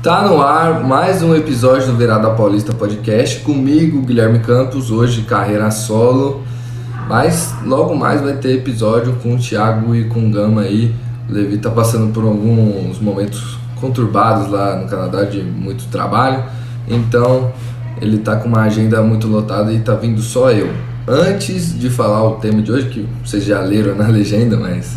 Tá no ar mais um episódio do Virada Paulista Podcast, comigo, Guilherme Campos, hoje carreira solo, mas logo mais vai ter episódio com o Thiago e com o Gama aí. O Levi tá passando por alguns momentos conturbados lá no Canadá de muito trabalho, então ele tá com uma agenda muito lotada e tá vindo só eu. Antes de falar o tema de hoje, que vocês já leram na legenda, mas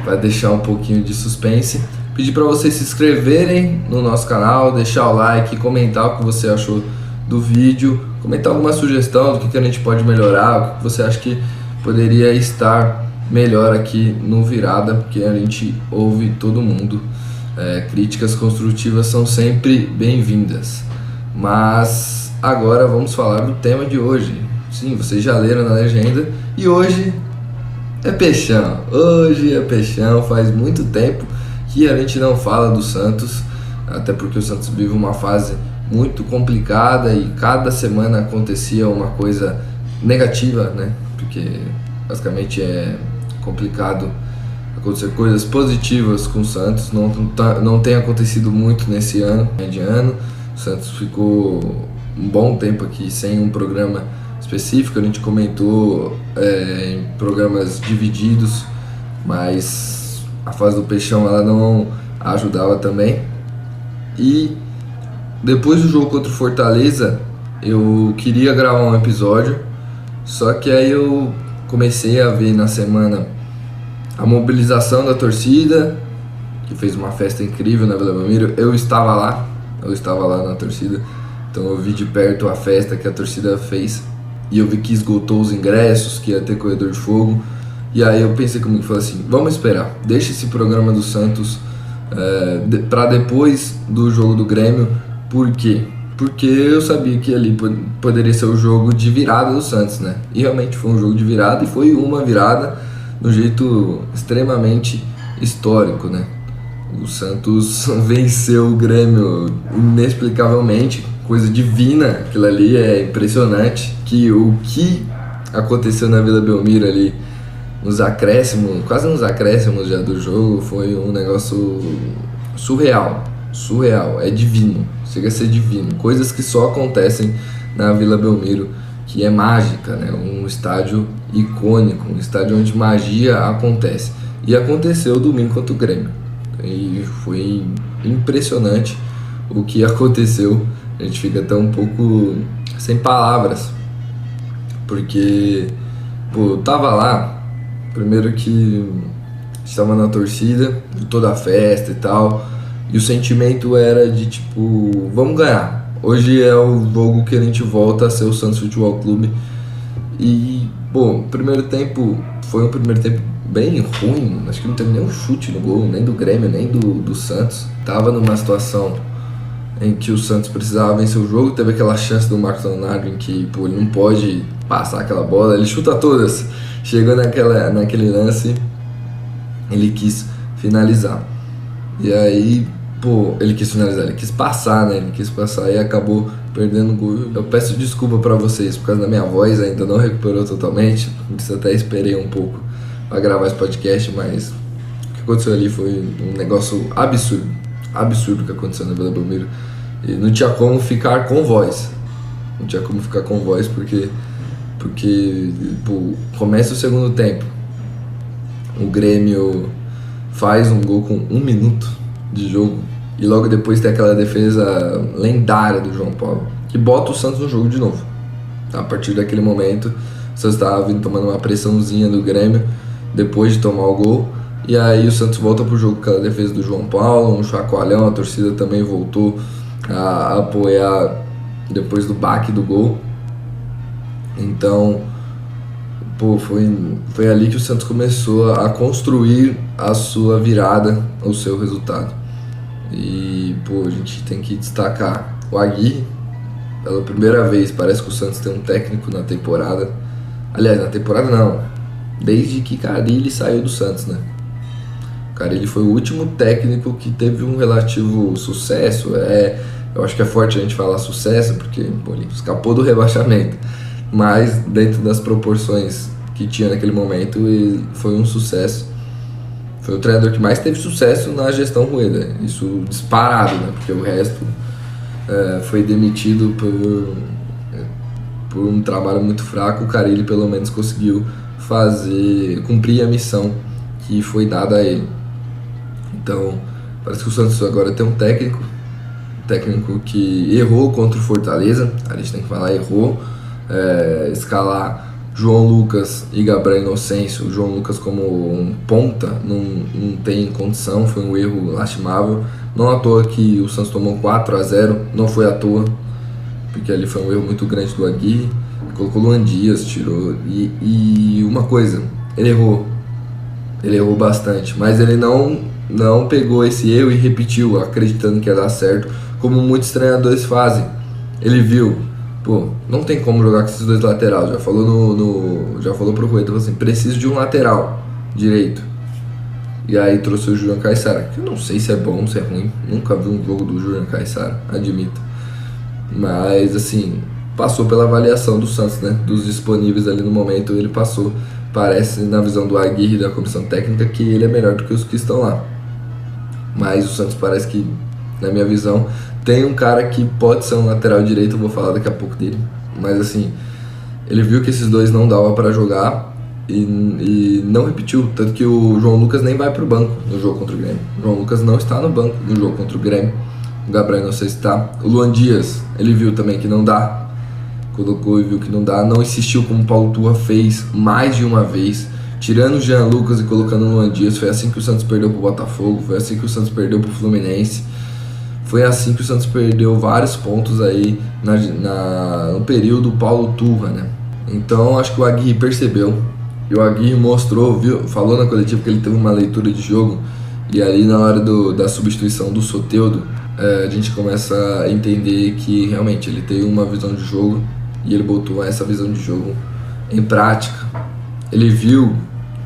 vai deixar um pouquinho de suspense, pedir para vocês se inscreverem no nosso canal, deixar o like, comentar o que você achou do vídeo, comentar alguma sugestão do que a gente pode melhorar, o que você acha que poderia estar melhor aqui no Virada, porque a gente ouve todo mundo. Críticas construtivas são sempre bem-vindas. Mas agora vamos falar do tema de hoje. Sim, vocês já leram na legenda e hoje é peixão. Hoje é peixão, faz muito tempo que a gente não fala do Santos, até porque o Santos vive uma fase muito complicada e cada semana acontecia uma coisa negativa, né? Porque basicamente é complicado acontecer coisas positivas com o Santos, não tem acontecido muito nesse ano, mediano. O Santos ficou um bom tempo aqui sem um programa específico, a gente comentou em programas divididos, mas a fase do peixão ela não ajudava também. E depois do jogo contra o Fortaleza eu queria gravar um episódio, só que aí eu comecei a ver na semana a mobilização da torcida, que fez uma festa incrível na Vila Belmiro. Eu estava lá na torcida, então eu vi de perto a festa que a torcida fez e eu vi que esgotou os ingressos, que ia ter corredor de fogo. E aí eu pensei comigo, falei assim, vamos esperar, deixa esse programa do Santos para depois do jogo do Grêmio. Por quê? Porque eu sabia que ali poderia ser o jogo de virada do Santos, né? E realmente foi um jogo de virada, e foi uma virada de um jeito extremamente histórico, né? O Santos venceu o Grêmio inexplicavelmente, coisa divina, aquilo ali é impressionante. O que aconteceu na Vila Belmiro ali, nos acréscimos, quase nos acréscimos já do jogo, foi um negócio surreal, é divino, chega a ser divino, coisas que só acontecem na Vila Belmiro, que é mágica, né? Um estádio icônico, um estádio onde magia acontece, e aconteceu domingo contra o Grêmio, e foi impressionante o que aconteceu. A gente fica até um pouco sem palavras, porque eu tava lá. Primeiro que estava na torcida, de toda a festa e tal, e o sentimento era de tipo, vamos ganhar. Hoje é o jogo que a gente volta a ser o Santos Futebol Clube. E, o primeiro tempo foi um primeiro tempo bem ruim, acho que não teve nenhum chute no gol, nem do Grêmio, nem do Santos. Tava numa situação em que o Santos precisava vencer o jogo, teve aquela chance do Marcos Leonardo em que ele não pode passar aquela bola, ele chuta todas. Chegou naquele lance, ele quis finalizar. E aí, ele quis finalizar, ele quis passar, né? Ele quis passar e acabou perdendo o gol. Eu peço desculpa pra vocês, por causa da minha voz ainda não recuperou totalmente. Eu até esperei um pouco pra gravar esse podcast, mas o que aconteceu ali foi um negócio absurdo. Absurdo o que aconteceu na Vila Belmiro. E não tinha como ficar com voz. Porque começa o segundo tempo, o Grêmio faz um gol com 1 minuto de jogo, e logo depois tem aquela defesa lendária do João Paulo, que bota o Santos no jogo de novo. A partir daquele momento, o Santos estava vindo tomando uma pressãozinha do Grêmio, depois de tomar o gol, e aí o Santos volta pro jogo com aquela defesa do João Paulo, um chacoalhão, a torcida também voltou a apoiar depois do baque do gol. Então, foi ali que o Santos começou a construir a sua virada, o seu resultado. E, a gente tem que destacar o Aguirre. Pela primeira vez, parece que o Santos tem um técnico na temporada. Aliás, na temporada não, desde que Carille saiu do Santos, né? Carille foi o último técnico que teve um relativo sucesso. Eu acho que é forte a gente falar sucesso, porque ele escapou do rebaixamento. Mas dentro das proporções que tinha naquele momento, foi um sucesso. Foi o treinador que mais teve sucesso na gestão Rueda, isso disparado, né? Porque o resto foi demitido por um trabalho muito fraco. O Carille pelo menos conseguiu cumprir a missão que foi dada a ele. Então, parece que o Santos agora tem um técnico que errou contra o Fortaleza, a gente tem que falar, errou, escalar João Lucas e Gabriel Inocêncio. O João Lucas como um ponta não tem condição, foi um erro lastimável. Não à toa que o Santos tomou 4-0, não foi à toa, porque ali foi um erro muito grande do Aguirre. Colocou Luan Dias, tirou, e uma coisa, ele errou bastante, mas ele não pegou esse erro e repetiu, acreditando que ia dar certo, como muitos treinadores fazem. Ele viu, não tem como jogar com esses dois laterais. Já falou pro Rueda, assim, preciso de um lateral direito. E aí trouxe o Julian Caissara, que eu não sei se é bom, se é ruim. Nunca vi um jogo do Julian Caissara, admito. Mas assim, passou pela avaliação do Santos, né? Dos disponíveis ali no momento, ele passou. Parece, na visão do Aguirre e da comissão técnica, que ele é melhor do que os que estão lá. Mas o Santos parece que, na minha visão, tem um cara que pode ser um lateral direito, eu vou falar daqui a pouco dele. Mas assim, ele viu que esses dois não dava para jogar e não repetiu. Tanto que o João Lucas nem vai pro banco no jogo contra o Grêmio. O João Lucas não está no banco no jogo contra o Grêmio. O Gabriel não sei se está. O Luan Dias, ele viu também que não dá. Colocou e viu que não dá. Não insistiu como o Paulo Turra fez mais de uma vez, tirando o Jean Lucas e colocando o Luan Dias. Foi assim que o Santos perdeu pro Botafogo, foi assim que o Santos perdeu pro Fluminense. Foi assim que o Santos perdeu vários pontos aí no período Paulo Turra, né? Então acho que o Aguirre percebeu. E o Aguirre mostrou, falou na coletiva que ele teve uma leitura de jogo. E ali na hora da substituição do Soteldo, a gente começa a entender que realmente ele tem uma visão de jogo. E ele botou essa visão de jogo em prática. Ele viu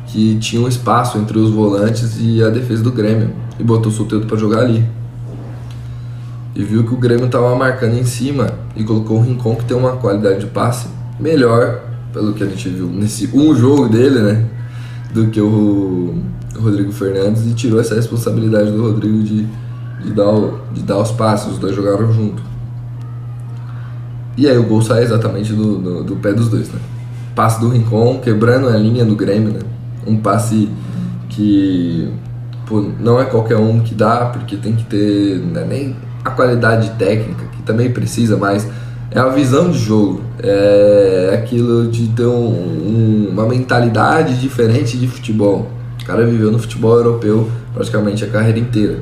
que tinha um espaço entre os volantes e a defesa do Grêmio. E botou o Soteldo para jogar ali. E viu que o Grêmio estava marcando em cima e colocou o Rincon, que tem uma qualidade de passe melhor, pelo que a gente viu nesse jogo dele, né, do que o Rodrigo Fernandes, e tirou essa responsabilidade do Rodrigo de dar os passes. Os dois jogaram junto. E aí o gol sai exatamente do pé dos dois, né? Passe do Rincon, quebrando a linha do Grêmio, né? Um passe que não é qualquer um que dá, porque tem que ter, né, nem a qualidade técnica, que também precisa, mas é a visão de jogo, é aquilo de ter uma mentalidade diferente de futebol. O cara viveu no futebol europeu praticamente a carreira inteira,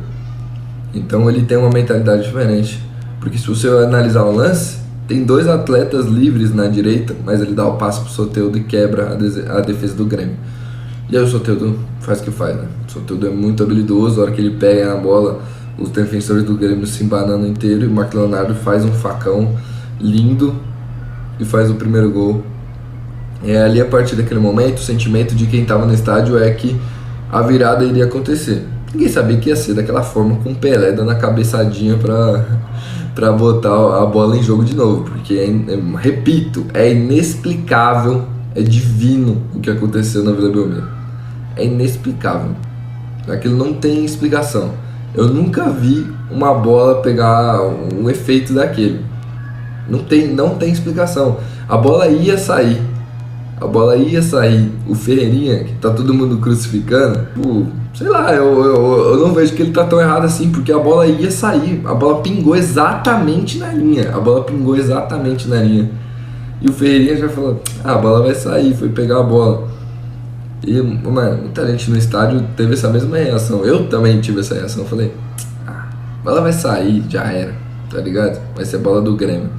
então ele tem uma mentalidade diferente, porque se você analisar o lance, tem dois atletas livres na direita, mas ele dá o passe pro Soteldo e quebra a defesa do Grêmio. E aí o Soteldo faz o que faz, né? O Soteldo é muito habilidoso, a hora que ele pega na bola, os defensores do Grêmio se embanando inteiro, e o Marcos Leonardo faz um facão lindo e faz o primeiro gol. Ali, a partir daquele momento, o sentimento de quem estava no estádio é que a virada iria acontecer. Ninguém sabia que ia ser daquela forma, com o Pelé dando a cabeçadinha para botar a bola em jogo de novo, porque, repito, é inexplicável, é divino o que aconteceu na Vila Belmiro. É inexplicável. Aquilo não tem explicação. Eu nunca vi uma bola pegar um efeito daquele. Não tem explicação. A bola ia sair. O Ferreirinha, que tá todo mundo crucificando, sei lá, eu não vejo que ele tá tão errado assim, porque a bola ia sair. A bola pingou exatamente na linha. E o Ferreirinha já falou, a bola vai sair, foi pegar a bola. E, mano, muita gente no estádio teve essa mesma reação. Eu também tive essa reação. Eu falei, a bola vai sair, já era, tá ligado? Vai ser bola do Grêmio.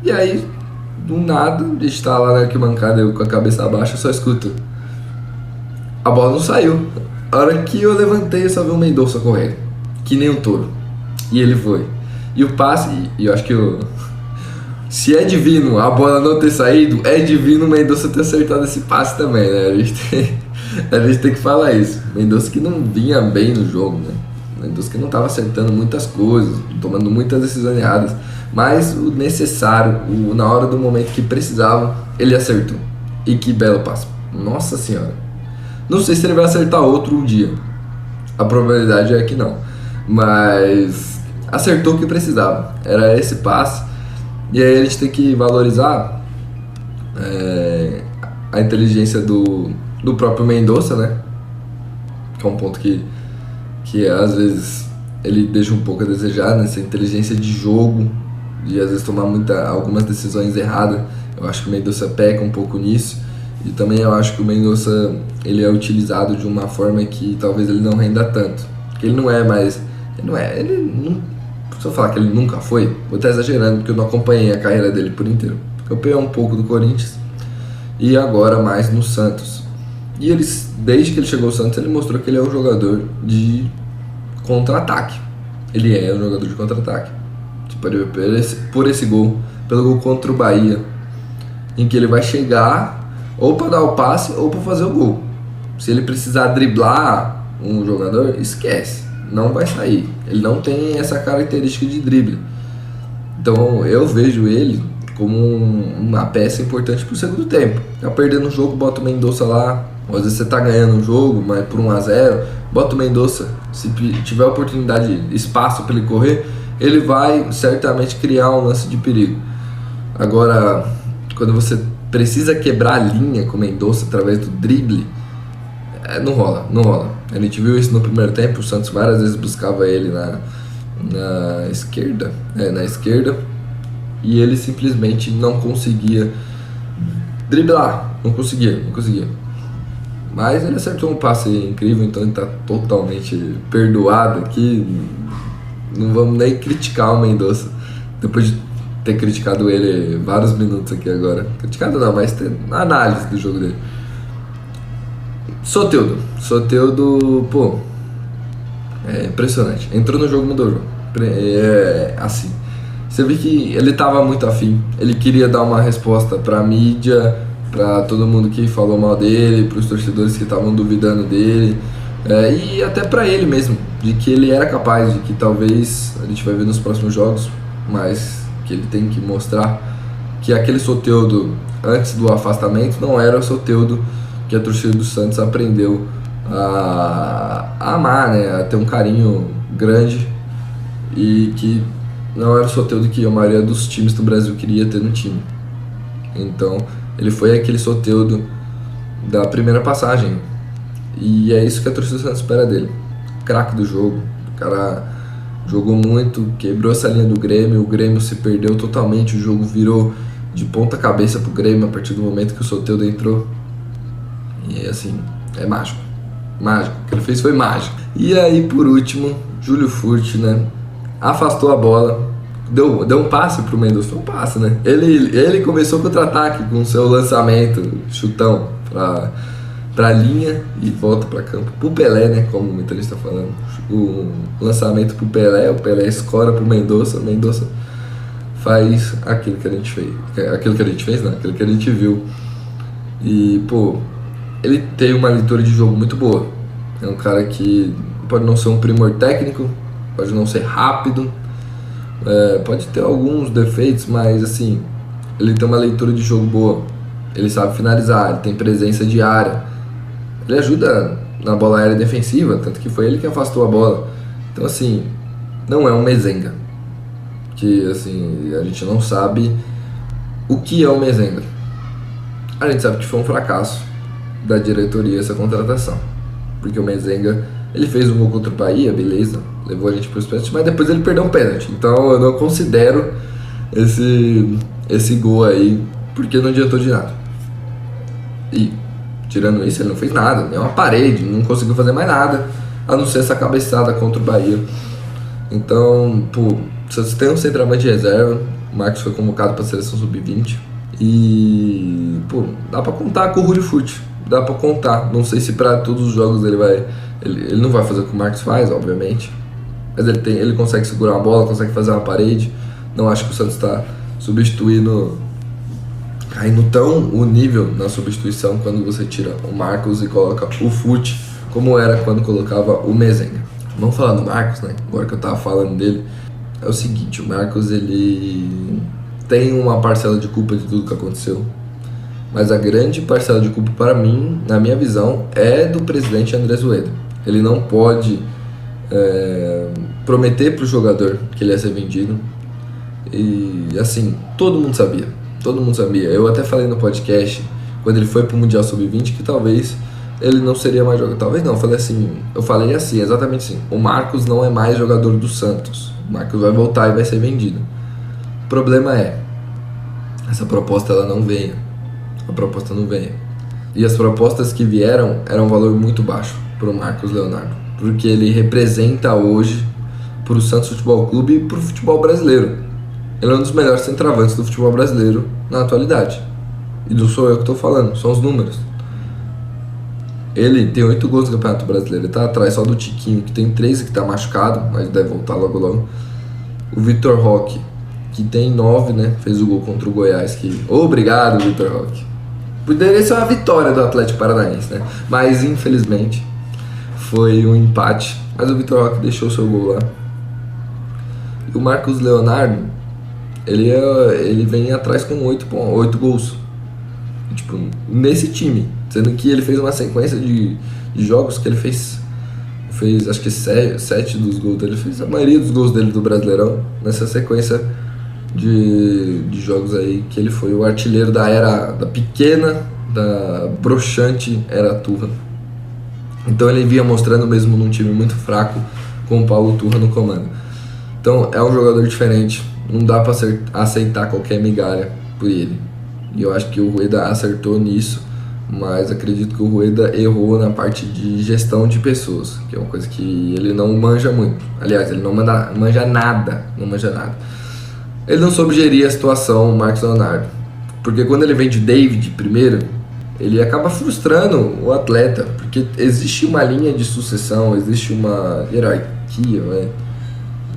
E aí, do nada, a gente tá lá na arquibancada, eu com a cabeça baixa, eu só escuto, a bola não saiu. A hora que eu levantei, eu só vi o Mendonça correndo, que nem um touro. E ele foi. E o passe, e eu acho que se é divino a bola não ter saído, é divino o Mendonça ter acertado esse passe também, né? A gente tem que falar isso. Mendonça que não vinha bem no jogo, né? Mendonça que não estava acertando muitas coisas, tomando muitas decisões erradas, mas o necessário, na hora do momento que precisava, ele acertou. E que belo passe. Nossa senhora. Não sei se ele vai acertar outro um dia. A probabilidade é que não. Mas acertou o que precisava. Era esse passe. E aí a gente tem que valorizar a inteligência do próprio Mendonça, né? Que é um ponto que às vezes ele deixa um pouco a desejar, nessa inteligência de jogo, de às vezes tomar algumas decisões erradas. Eu acho que o Mendonça peca um pouco nisso. E também eu acho que o Mendonça ele é utilizado de uma forma que talvez ele não renda tanto. Porque ele não é mais... Se eu falar que ele nunca foi, vou estar exagerando, porque eu não acompanhei a carreira dele por inteiro. Acompanhei um pouco do Corinthians e agora mais no Santos. E desde que ele chegou ao Santos, ele mostrou que ele é um jogador de contra-ataque. Ele é um jogador de contra-ataque. Por esse gol, pelo gol contra o Bahia, em que ele vai chegar ou para dar o passe ou para fazer o gol. Se ele precisar driblar um jogador, esquece, não vai sair. Ele não tem essa característica de drible. Então eu vejo ele como uma peça importante para o segundo tempo. Tá perdendo o jogo, bota o Mendonça lá. Às vezes você tá ganhando um jogo, mas por 1-0, bota o Mendonça. Se tiver oportunidade, espaço para ele correr, ele vai certamente criar um lance de perigo. Agora, quando você precisa quebrar a linha com o Mendonça através do drible, não rola. A gente viu isso no primeiro tempo, o Santos várias vezes buscava ele na esquerda, e ele simplesmente não conseguia driblar, não conseguia. Mas ele acertou um passe incrível, então ele está totalmente perdoado aqui. Não vamos nem criticar o Mendonça, depois de ter criticado ele vários minutos aqui agora. Criticado não, mas ter análise do jogo dele. Soteldo, pô, é impressionante. Entrou no jogo, mudou o jogo. Assim, você vê que ele tava muito afim. Ele queria dar uma resposta pra mídia, pra todo mundo que falou mal dele, pros torcedores que estavam duvidando dele, e até pra ele mesmo, de que ele era capaz, de que talvez, a gente vai ver nos próximos jogos, mas que ele tem que mostrar que aquele Soteldo antes do afastamento não era o Soteldo que a torcida do Santos aprendeu a amar, né? A ter um carinho grande, e que não era o Soteldo que a maioria dos times do Brasil queria ter no time. Então ele foi aquele Soteldo da primeira passagem, e é isso que a torcida do Santos espera dele. Craque do jogo, o cara jogou muito, quebrou essa linha do Grêmio, o Grêmio se perdeu totalmente, o jogo virou de ponta cabeça pro Grêmio a partir do momento que o Soteldo entrou. E assim, é mágico. O que ele fez foi mágico. E aí, por último, Júlio Furt, né? Afastou a bola, deu um passe pro Mendonça. Foi um passe, né? Ele começou contra-ataque com seu lançamento, chutão pra linha e volta pra campo. Pro Pelé, né? Como muita gente tá falando. O lançamento pro Pelé, o Pelé escora pro Mendonça, o Mendonça faz aquilo que a gente fez. Aquilo que a gente viu. E, pô, ele tem uma leitura de jogo muito boa. É um cara que pode não ser um primor técnico, pode não ser rápido, pode ter alguns defeitos, mas assim, ele tem uma leitura de jogo boa. Ele sabe finalizar, ele tem presença de área, ele ajuda na bola aérea defensiva, tanto que foi ele que afastou a bola. Então assim, não é um mezenga, que assim, a gente não sabe o que é um mezenga. A gente sabe que foi um fracasso da diretoria essa contratação, porque o Mezenga, ele fez um gol contra o Bahia, beleza, levou a gente para os pênaltis, mas depois ele perdeu um pênalti, então eu não considero esse gol aí, porque não adiantou de nada. E tirando isso, ele não fez nada, nem uma parede, não conseguiu fazer mais nada, a não ser essa cabeçada contra o Bahia. Então, pô, se você tem um centroavante de reserva, o Marcos foi convocado para a seleção sub-20, e pô, dá pra contar com o Júlio Furt, dá pra contar. Não sei se pra todos os jogos ele não vai fazer o que o Marcos faz, obviamente, mas ele consegue segurar uma bola, consegue fazer uma parede. Não acho que o Santos está caindo tão o nível na substituição quando você tira o Marcos e coloca o Furt, como era quando colocava o Mezenga. Vamos falar do Marcos, né? Agora que eu tava falando dele, é o seguinte: o Marcos, ele tem uma parcela de culpa de tudo que aconteceu. Mas a grande parcela de culpa, para mim, na minha visão, é do presidente Andrés Rueda. Ele não pode prometer para o jogador que ele ia ser vendido. E assim, todo mundo sabia. Eu até falei no podcast, quando ele foi pro Mundial Sub-20, que talvez ele não seria mais jogador. Talvez não, eu falei assim, exatamente assim. O Marcos não é mais jogador do Santos. O Marcos vai voltar e vai ser vendido. O problema é, essa proposta ela não veio. A proposta não veio. E as propostas que vieram eram um valor muito baixo pro Marcos Leonardo. Porque ele representa hoje pro Santos Futebol Clube e pro futebol brasileiro. Ele é um dos melhores centroavantes do futebol brasileiro na atualidade. E não sou eu que estou falando, são os números. Ele tem 8 gols no Campeonato Brasileiro. Ele tá atrás só do Tiquinho, que tem 13, que tá machucado, mas deve voltar logo logo. O Vitor Roque, que tem 9, né? Fez o gol contra o Goiás. Obrigado, Vitor Roque. Poderia ser uma vitória do Atlético Paranaense, né? Mas infelizmente foi um empate. Mas o Vitor Roque deixou seu gol lá. E o Marcos Leonardo, ele vem atrás com 8 gols. Tipo, nesse time. Sendo que ele fez uma sequência de jogos que ele fez acho que 7 dos gols dele. Fez a maioria dos gols dele do Brasileirão nessa sequência de jogos aí, que ele foi o artilheiro da pequena, da broxante era Turra. Então ele vinha mostrando mesmo num time muito fraco, com o Paulo Turra no comando. Então é um jogador diferente, não dá pra aceitar qualquer migalha por ele. E eu acho que o Rueda acertou nisso, mas acredito que o Rueda errou na parte de gestão de pessoas, que é uma coisa que ele não manja muito. Aliás, ele não manja nada. Ele não soube gerir a situação, o Marcos Leonardo. Porque quando ele vem de David primeiro, ele acaba frustrando o atleta, porque existe uma linha de sucessão, existe uma hierarquia, né?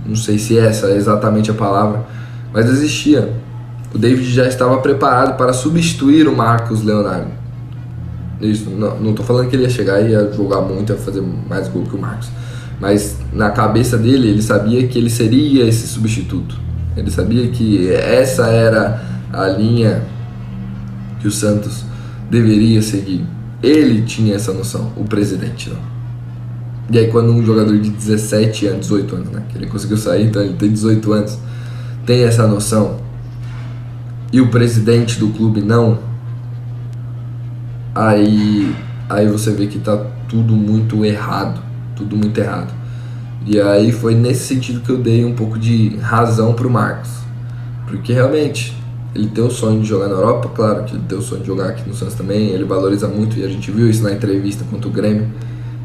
Não sei se essa é exatamente a palavra, mas existia. O David já estava preparado para substituir o Marcos Leonardo. Isso, não tô falando que ele ia chegar e ia jogar muito, ia fazer mais gol que o Marcos. Mas na cabeça dele, ele sabia que ele seria esse substituto. Ele sabia que essa era a linha que o Santos deveria seguir. Ele tinha essa noção, o presidente não. E aí quando um jogador de 17 anos, 18 anos, né, que ele conseguiu sair, então ele tem 18 anos, tem essa noção, e o presidente do clube não, aí você vê que tá tudo muito errado. E aí foi nesse sentido que eu dei um pouco de razão pro Marcos, porque realmente ele tem o sonho de jogar na Europa, claro que ele tem o sonho de jogar aqui no Santos também, ele valoriza muito, e a gente viu isso na entrevista contra o Grêmio,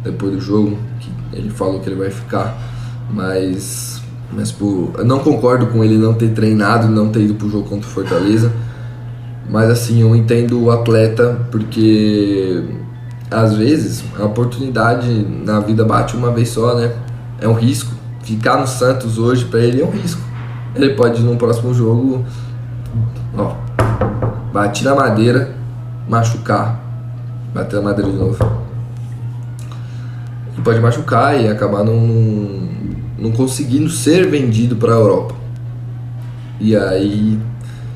depois do jogo, que ele falou que ele vai ficar, mas eu não concordo com ele não ter treinado, não ter ido pro jogo contra o Fortaleza, mas assim, eu entendo o atleta, porque às vezes a oportunidade na vida bate uma vez só, né? É um risco. Ficar no Santos hoje pra ele é um risco. Ele pode ir no próximo jogo, bate na madeira, machucar, bater na madeira de novo. Ele pode machucar e acabar não conseguindo ser vendido para a Europa. E aí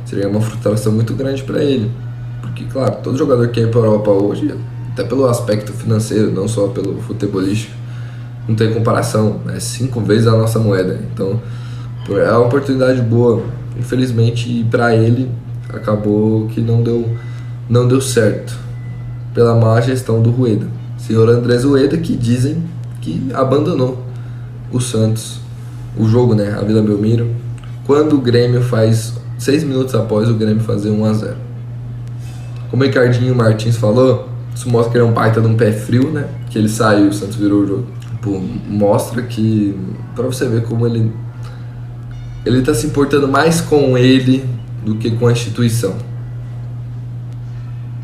seria uma frustração muito grande para ele. Porque, claro, todo jogador que quer ir para a Europa hoje, até pelo aspecto financeiro, não só pelo futebolístico, não tem comparação, é 5 vezes a nossa moeda. Então é uma oportunidade boa. Infelizmente para ele acabou que não deu certo, pela má gestão do Rueda. Senhor Andrés Rueda, que dizem que abandonou o Santos, o jogo, né, a Vila Belmiro, quando o Grêmio faz 6 minutos após o Grêmio fazer 1-0. Como o Ricardinho Martins falou, isso mostra que ele é um baita de um pé frio, né, que ele saiu e o Santos virou o jogo. Pô, mostra que, pra você ver como ele tá se importando mais com ele do que com a instituição,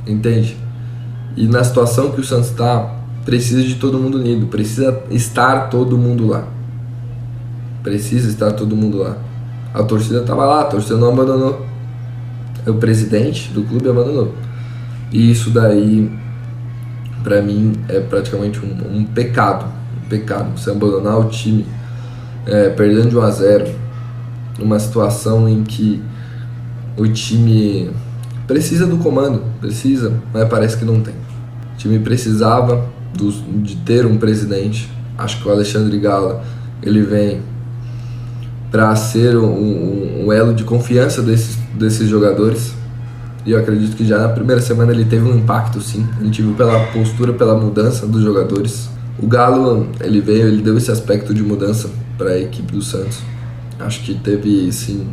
entende? E na situação que o Santos está, precisa de todo mundo unido, precisa estar todo mundo lá. A torcida estava lá, a torcida não abandonou. O presidente do clube abandonou. E isso daí, pra mim, é praticamente um pecado. Você abandonar o time perdendo de 1-0, numa situação em que o time precisa do comando, precisa, mas parece que não tem. O time precisava de ter um presidente. Acho que o Alexandre Gala, ele vem para ser um elo de confiança desses jogadores. E eu acredito que já na primeira semana ele teve um impacto, sim. A gente viu pela postura, pela mudança dos jogadores. O Galo, ele deu esse aspecto de mudança para a equipe do Santos. Acho que teve, sim,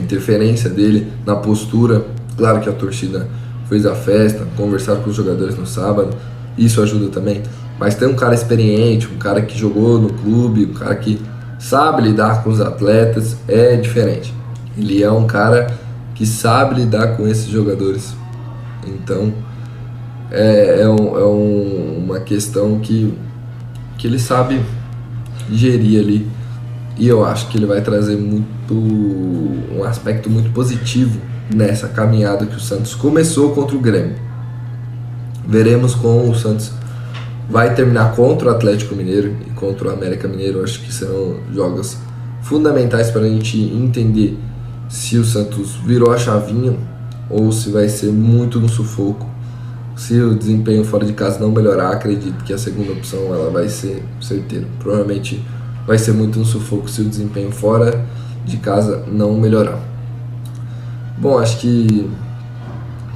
interferência dele na postura. Claro que a torcida fez a festa, conversaram com os jogadores no sábado, isso ajuda também. Mas tem um cara experiente, um cara que jogou no clube, um cara que sabe lidar com os atletas, é diferente. Ele é um cara que sabe lidar com esses jogadores. Então, uma questão que ele sabe gerir ali. E eu acho que ele vai trazer um aspecto muito positivo nessa caminhada que o Santos começou contra o Grêmio. Veremos como o Santos vai terminar contra o Atlético Mineiro e contra o América Mineiro. Eu acho que serão jogos fundamentais para a gente entender se o Santos virou a chavinha ou se vai ser muito no sufoco. Se o desempenho fora de casa não melhorar, acredito que a segunda opção ela vai ser certeira. Provavelmente vai ser muito no sufoco se o desempenho fora de casa não melhorar. Bom, acho que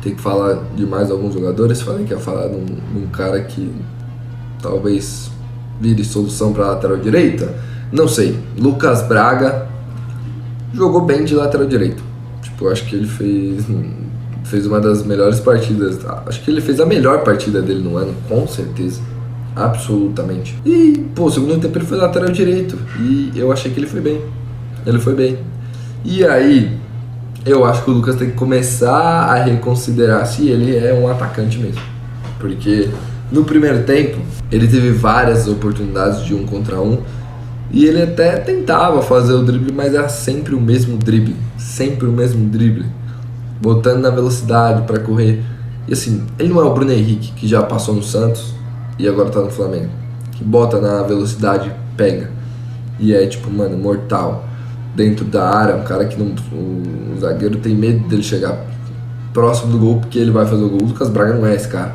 tem que falar de mais alguns jogadores. Falei que ia falar de um cara que talvez vire solução para a lateral direita. Não sei. Lucas Braga jogou bem de lateral direito. Tipo, acho que ele fez uma das melhores partidas. Acho que ele fez a melhor partida dele no ano, com certeza. Absolutamente. E, pô, o segundo tempo ele foi lateral direito. E eu achei que ele foi bem. Ele foi bem. E aí, eu acho que o Lucas tem que começar a reconsiderar se ele é um atacante mesmo. Porque no primeiro tempo, ele teve várias oportunidades de 1 contra 1. E ele até tentava fazer o drible, mas era sempre o mesmo drible. Sempre o mesmo drible. Botando na velocidade para correr. E assim, ele não é o Bruno Henrique, que já passou no Santos e agora tá no Flamengo, que bota na velocidade, pega e é tipo, mano, mortal dentro da área, um cara que o zagueiro tem medo dele chegar próximo do gol porque ele vai fazer o gol. O Lucas Braga não é esse cara.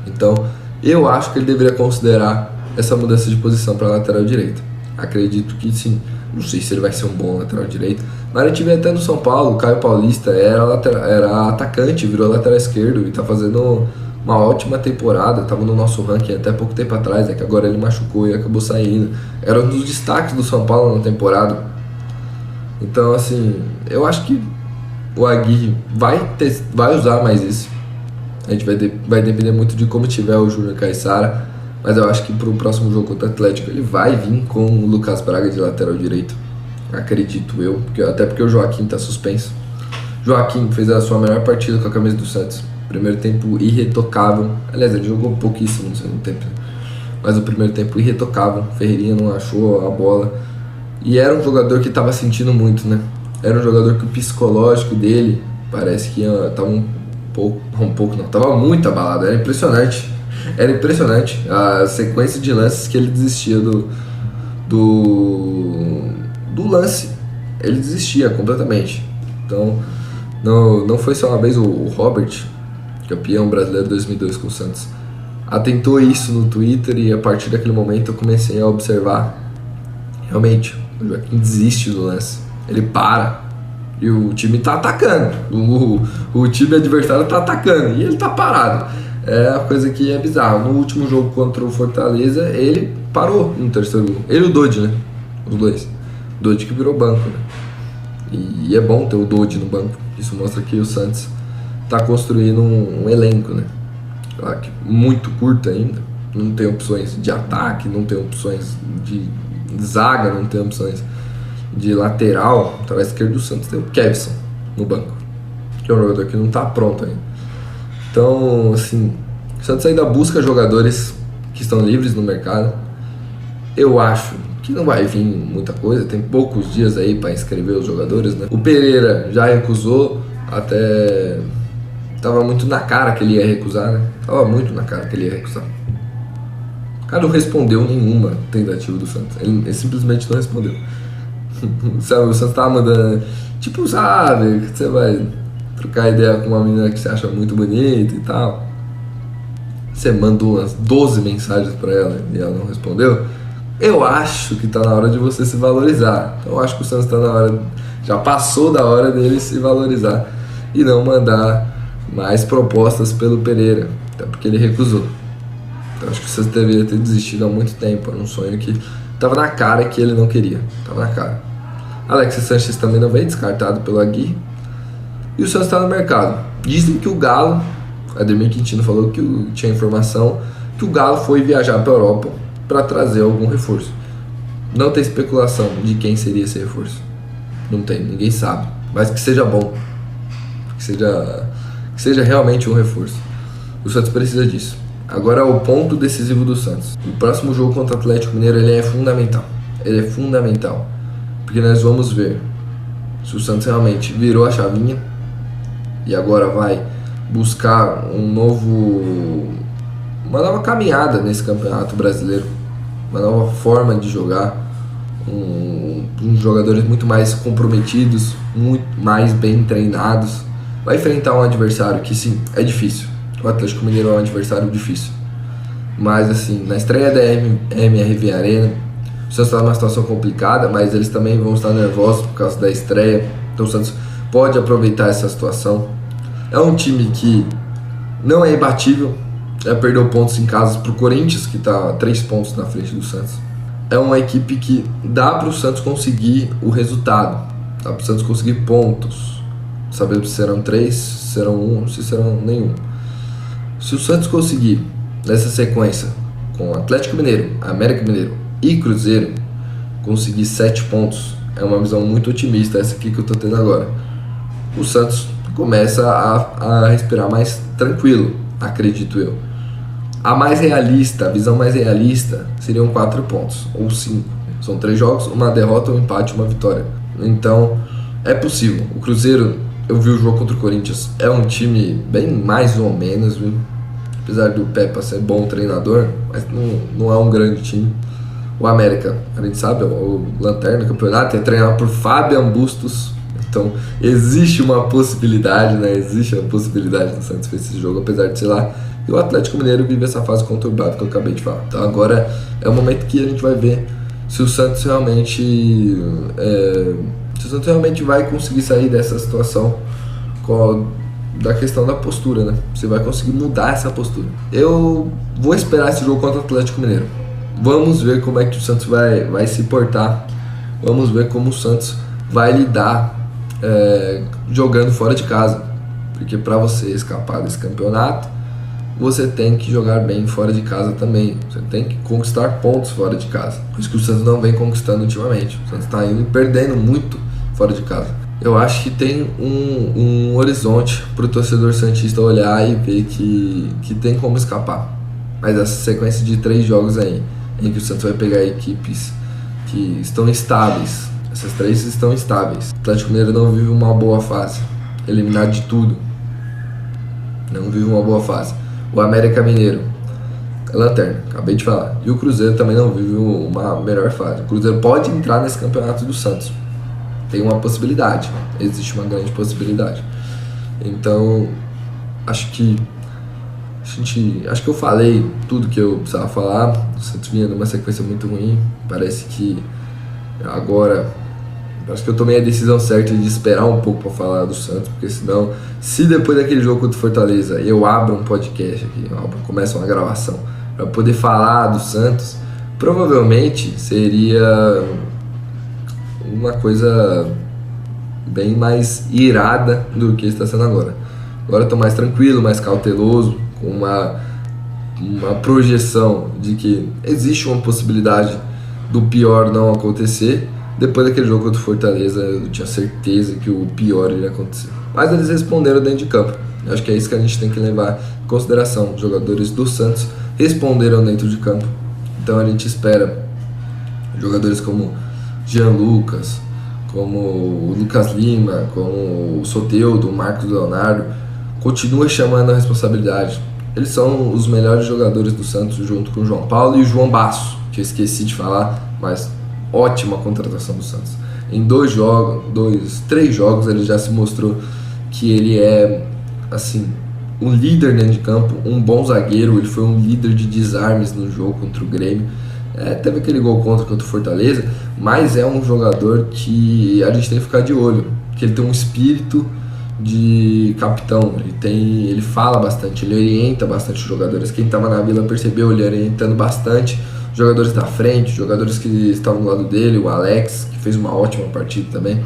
Então eu acho que ele deveria considerar essa mudança de posição para lateral direito. Acredito que sim. Não sei se ele vai ser um bom lateral direito, mas a gente vê até no São Paulo, o Caio Paulista era atacante, virou lateral esquerdo e tá fazendo uma ótima temporada, estava no nosso ranking até pouco tempo atrás, que agora ele machucou e acabou saindo. Era um dos destaques do São Paulo na temporada. Então, assim, eu acho que o Aguirre vai usar mais isso. A gente vai depender muito de como tiver o Júnior Caissara, mas eu acho que para o próximo jogo contra o Atlético ele vai vir com o Lucas Braga de lateral direito. Acredito eu, até porque o Joaquim está suspenso. Joaquim fez a sua melhor partida com a camisa do Santos. Primeiro tempo irretocável. Aliás, ele jogou pouquíssimo no segundo tempo, mas o primeiro tempo irretocável. Ferreirinha não achou a bola. E era um jogador que estava sentindo muito, né? Era um jogador que o psicológico dele parece que estava estava muito abalado. Era impressionante. Era impressionante a sequência de lances que ele desistia do lance. Ele desistia completamente. Então, não foi só uma vez o Robert, campeão brasileiro 2002 com o Santos, atentou isso no Twitter, e a partir daquele momento eu comecei a observar. Realmente, o Joaquim desiste do lance. Ele para e o time tá atacando. O time adversário tá atacando e ele tá parado. É uma coisa que é bizarra. No último jogo contra o Fortaleza, ele parou no terceiro gol. Ele e o Dodge, né? Os dois. O Dodge que virou banco, né? E é bom ter o Dodge no banco. Isso mostra que o Santos tá construindo um elenco, né? Claro que muito curto ainda. Não tem opções de ataque, não tem opções de zaga, não tem opções de lateral. Então, à esquerda do Santos tem o Kevson no banco, que é um jogador que não tá pronto ainda. Então, assim, o Santos ainda busca jogadores que estão livres no mercado. Eu acho que não vai vir muita coisa, tem poucos dias aí para inscrever os jogadores, né? O Pereira já recusou, até tava muito na cara que ele ia recusar, né? Tava muito na cara que ele ia recusar. O cara não respondeu nenhuma tentativa do Santos, ele simplesmente não respondeu. Sabe, o Santos tava mandando, tipo, sabe, que você vai trocar ideia com uma menina que você acha muito bonita e tal, você mandou umas 12 mensagens pra ela e ela não respondeu, eu acho que tá na hora de você se valorizar. Então eu acho que o Santos tá na hora, já passou da hora dele se valorizar e não mandar mais propostas pelo Pereira, até porque ele recusou. Então acho que o Santos deveria ter desistido há muito tempo. Era um sonho que tava na cara que ele não queria, tava na cara. Alexis Sanches também não veio, descartado pelo Aguirre. E o Santos tá no mercado. Dizem que o Galo, Ademir Quintino falou que tinha informação que o Galo foi viajar para a Europa para trazer algum reforço. Não tem especulação de quem seria esse reforço. Não tem, ninguém sabe. Mas que seja bom. Que seja realmente um reforço. O Santos precisa disso. Agora é o ponto decisivo do Santos. O próximo jogo contra o Atlético Mineiro ele é fundamental. Ele é fundamental. Porque nós vamos ver se o Santos realmente virou a chavinha e agora vai buscar uma nova caminhada nesse campeonato brasileiro, uma nova forma de jogar, uns jogadores muito mais comprometidos, muito mais bem treinados. Vai enfrentar um adversário que sim, é difícil. O Atlético Mineiro é um adversário difícil, mas assim, na estreia da MRV Arena, o Santos está numa situação complicada, mas eles também vão estar nervosos por causa da estreia, então o Santos pode aproveitar essa situação. É um time que não é imbatível, já perdeu pontos em casa para o Corinthians, que está 3 pontos na frente do Santos. É uma equipe que dá para o Santos conseguir o resultado, dá para o Santos conseguir pontos. Sabemos se serão 3, se serão 1, se serão nenhum. Se o Santos conseguir, nessa sequência, com Atlético Mineiro, América Mineiro e Cruzeiro, conseguir 7 pontos, é uma visão muito otimista essa aqui que eu estou tendo agora. O Santos começa a respirar mais tranquilo, acredito eu. A visão mais realista seriam 4 pontos, ou 5. São 3 jogos, uma derrota, um empate, uma vitória. Então, é possível. O Cruzeiro, eu vi o jogo contra o Corinthians, é um time bem mais ou menos, viu? Apesar do Pepa ser bom treinador, mas não é um grande time. O América, a gente sabe, é o lanterna do campeonato, é treinado por Fabian Bustos. Então, existe uma possibilidade, né? Existe uma possibilidade do Santos fazer esse jogo, apesar de, sei lá, e o Atlético Mineiro vive essa fase conturbada que eu acabei de falar. Então, agora é o momento que a gente vai ver se o Santos realmente vai conseguir sair dessa situação da questão da postura, né? Você vai conseguir mudar essa postura. Eu vou esperar esse jogo contra o Atlético Mineiro. Vamos ver como é que o Santos vai se portar. Vamos ver como o Santos vai lidar jogando fora de casa, porque para você escapar desse campeonato você tem que jogar bem fora de casa também, você tem que conquistar pontos fora de casa, por isso que o Santos não vem conquistando ultimamente. O Santos está indo perdendo muito fora de casa. Eu acho que tem um horizonte para o torcedor santista olhar e ver que tem como escapar, mas essa sequência de 3 jogos aí em que o Santos vai pegar equipes que estão estáveis. Essas 3 estão estáveis. O Atlético Mineiro não vive uma boa fase, eliminado de tudo, não vive uma boa fase. O América Mineiro é lanterna, acabei de falar. E o Cruzeiro também não vive uma melhor fase. O Cruzeiro pode entrar nesse campeonato do Santos, tem uma possibilidade, existe uma grande possibilidade. Então acho que eu falei tudo que eu precisava falar. O Santos vinha numa sequência muito ruim, parece que agora, acho que eu tomei a decisão certa de esperar um pouco para falar do Santos, porque senão, se depois daquele jogo contra o Fortaleza eu abro um podcast aqui, começo uma gravação para poder falar do Santos, provavelmente seria uma coisa bem mais irada do que está sendo agora. Agora eu tô mais tranquilo, mais cauteloso, com uma projeção de que existe uma possibilidade do pior não acontecer. Depois daquele jogo contra o Fortaleza, eu tinha certeza que o pior iria acontecer. Mas eles responderam dentro de campo. Eu acho que é isso que a gente tem que levar em consideração. Os jogadores do Santos responderam dentro de campo. Então a gente espera jogadores como Jean Lucas, como o Lucas Lima, como o Soteldo, o Marcos Leonardo, continua chamando a responsabilidade. Eles são os melhores jogadores do Santos, junto com o João Paulo e o João Basso, que eu esqueci de falar, mas ótima contratação do Santos. Em 3 jogos ele já se mostrou que ele é, assim, um líder dentro de campo, um bom zagueiro. Ele foi um líder de desarmes no jogo contra o Grêmio. Teve aquele gol contra o Fortaleza, mas é um jogador que a gente tem que ficar de olho, que ele tem um espírito de capitão, ele fala bastante, ele orienta bastante os jogadores. Quem estava na Vila percebeu ele orientando bastante os jogadores da frente, os jogadores que estavam do lado dele, o Alex, que fez uma ótima partida também,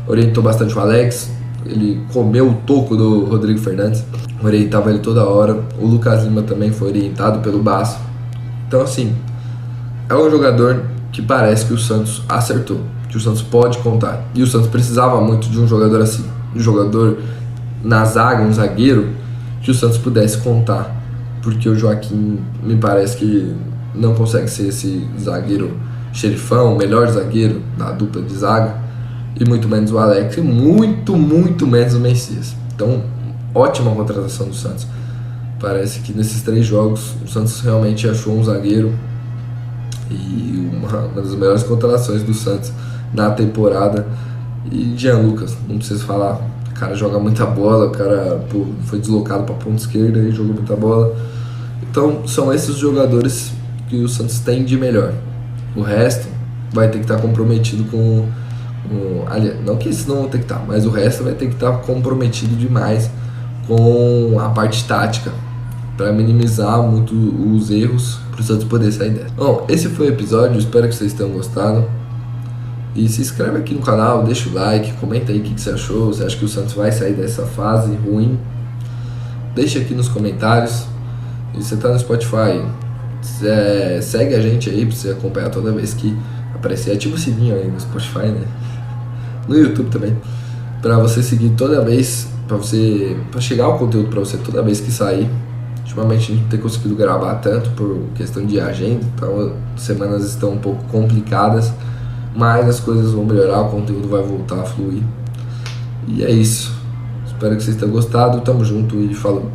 orientou bastante o Alex. Ele comeu o toco do Rodrigo Fernandes, orientava ele toda hora. O Lucas Lima também foi orientado pelo Basso. Então, assim, é um jogador que parece que o Santos acertou, que o Santos pode contar. E o Santos precisava muito de um jogador assim, um jogador na zaga, um zagueiro, que o Santos pudesse contar. Porque o Joaquim me parece que não consegue ser esse zagueiro xerifão, o melhor zagueiro da dupla de zaga, e muito menos o Alex, e muito menos o Messias. Então, ótima contratação do Santos. Parece que nesses 3 jogos o Santos realmente achou um zagueiro, e uma das melhores contratações do Santos na temporada. E Jean Lucas, não preciso falar, o cara joga muita bola, o cara foi deslocado para a ponta esquerda e jogou muita bola. Então são esses jogadores que o Santos tem de melhor. O resto vai ter que estar comprometido com aliás, não que esses não vão ter que estar, mas o resto vai ter que estar comprometido demais com a parte tática, para minimizar muito os erros, para o Santos poder sair dessa. Bom, esse foi o episódio, espero que vocês tenham gostado. E se inscreve aqui no canal, deixa o like, comenta aí o que você achou. Você acha que o Santos vai sair dessa fase ruim? Deixa aqui nos comentários. E você tá no Spotify, segue a gente aí pra você acompanhar toda vez que aparecer. Ativa o sininho aí no Spotify, né? No YouTube também, pra você seguir toda vez, pra chegar o conteúdo pra você toda vez que sair. Ultimamente a gente não tem conseguido gravar tanto por questão de agenda, então as semanas estão um pouco complicadas, mas as coisas vão melhorar, o conteúdo vai voltar a fluir. E é isso. Espero que vocês tenham gostado. Tamo junto e falou.